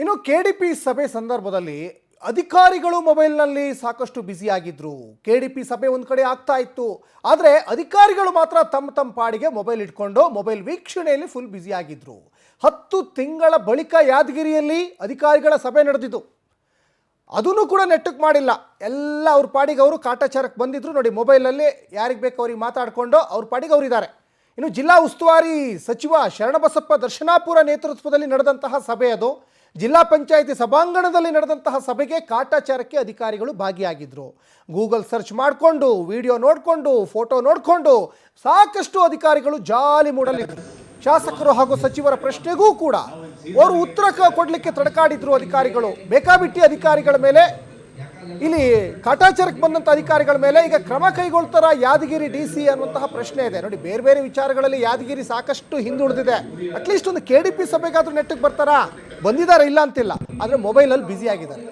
ಇನ್ನು ಕೆಡಿಪಿ ಸಭೆ ಸಂದರ್ಭದಲ್ಲಿ ಅಧಿಕಾರಿಗಳು ಮೊಬೈಲ್ನಲ್ಲಿ ಸಾಕಷ್ಟು ಬ್ಯುಸಿ ಆಗಿದ್ರು. ಕೆಡಿಪಿ ಸಭೆ ಒಂದು ಕಡೆ ಆಗ್ತಾ ಇತ್ತು, ಆದರೆ ಅಧಿಕಾರಿಗಳು ಮಾತ್ರ ತಮ್ಮ ಪಾಡಿಗೆ ಮೊಬೈಲ್ ಇಟ್ಕೊಂಡು ಮೊಬೈಲ್ ವೀಕ್ಷಣೆಯಲ್ಲಿ ಫುಲ್ ಬ್ಯುಸಿ ಆಗಿದ್ರು. 10 ತಿಂಗಳ ಬಳಿಕ ಯಾದಗಿರಿಯಲ್ಲಿ ಅಧಿಕಾರಿಗಳ ಸಭೆ ನಡೆದಿದ್ದು. ಅದನ್ನು ಕೂಡ ನೆಟ್ಟಕ್ಕೆ ಮಾಡಿಲ್ಲ. ಎಲ್ಲ ಅವ್ರ ಪಾಡಿಗೆ ಅವರು ಕಾಟಾಚಾರಕ್ಕೆ ಬಂದಿದ್ರು. ನೋಡಿ, ಮೊಬೈಲಲ್ಲಿ ಯಾರಿಗೆ ಬೇಕು ಅವ್ರಿಗೆ ಮಾತಾಡಿಕೊಂಡು ಅವ್ರ ಪಾಡಿಗೆ ಅವರಿದ್ದಾರೆ. ಇನ್ನು ಜಿಲ್ಲಾ ಉಸ್ತುವಾರಿ ಸಚಿವ ಶರಣಬಸಪ್ಪ ದರ್ಶನಾಪುರ ನೇತೃತ್ವದಲ್ಲಿ ನಡೆದಂತಹ ಸಭೆ ಅದು. ಜಿಲ್ಲಾ ಪಂಚಾಯಿತಿ ಸಭಾಂಗಣದಲ್ಲಿ ನಡೆದಂತಹ ಸಭೆಗೆ ಕಾಟಾಚಾರಕ್ಕೆ ಅಧಿಕಾರಿಗಳು ಭಾಗಿಯಾಗಿದ್ದರು. ಗೂಗಲ್ ಸರ್ಚ್ ಮಾಡಿಕೊಂಡು, ವಿಡಿಯೋ ನೋಡಿಕೊಂಡು, ಫೋಟೋ ನೋಡಿಕೊಂಡು ಸಾಕಷ್ಟು ಅಧಿಕಾರಿಗಳು ಜಾಲಿ ಮೂಡಲಿದ್ದರು. ಶಾಸಕರು ಹಾಗೂ ಸಚಿವರ ಪ್ರಶ್ನೆಗೂ ಕೂಡ ಅವರು ಉತ್ತರ ಕೊಡಲಿಕ್ಕೆ ತಡಕಾಡಿದ್ರು ಅಧಿಕಾರಿಗಳು. ಬೇಕಾಬಿಟ್ಟಿ ಅಧಿಕಾರಿಗಳ ಮೇಲೆ, ಇಲ್ಲಿ ಕಾಟಾಚಾರಕ್ಕೆ ಬಂದಂಥ ಅಧಿಕಾರಿಗಳ ಮೇಲೆ ಈಗ ಕ್ರಮ ಕೈಗೊಳ್ತಾರ ಯಾದಗಿರಿ DC ಅನ್ನುವಂತಹ ಪ್ರಶ್ನೆ ಇದೆ. ನೋಡಿ, ಬೇರೆ ಬೇರೆ ವಿಚಾರಗಳಲ್ಲಿ ಯಾದಗಿರಿ ಸಾಕಷ್ಟು ಹಿಂದುಳಿದಿದೆ. ಅಟ್ಲೀಸ್ಟ್ ಒಂದು KDP ಸಭೆಗಾದ್ರೂ ನೆಟ್ಟಕ್ಕೆ ಬರ್ತಾರಾ? ಬಂದಿದ್ದಾರೆ, ಇಲ್ಲ ಅಂತಿಲ್ಲ, ಆದರೆ ಮೊಬೈಲಲ್ಲಿ ಬ್ಯುಸಿ ಆಗಿದ್ದಾರೆ.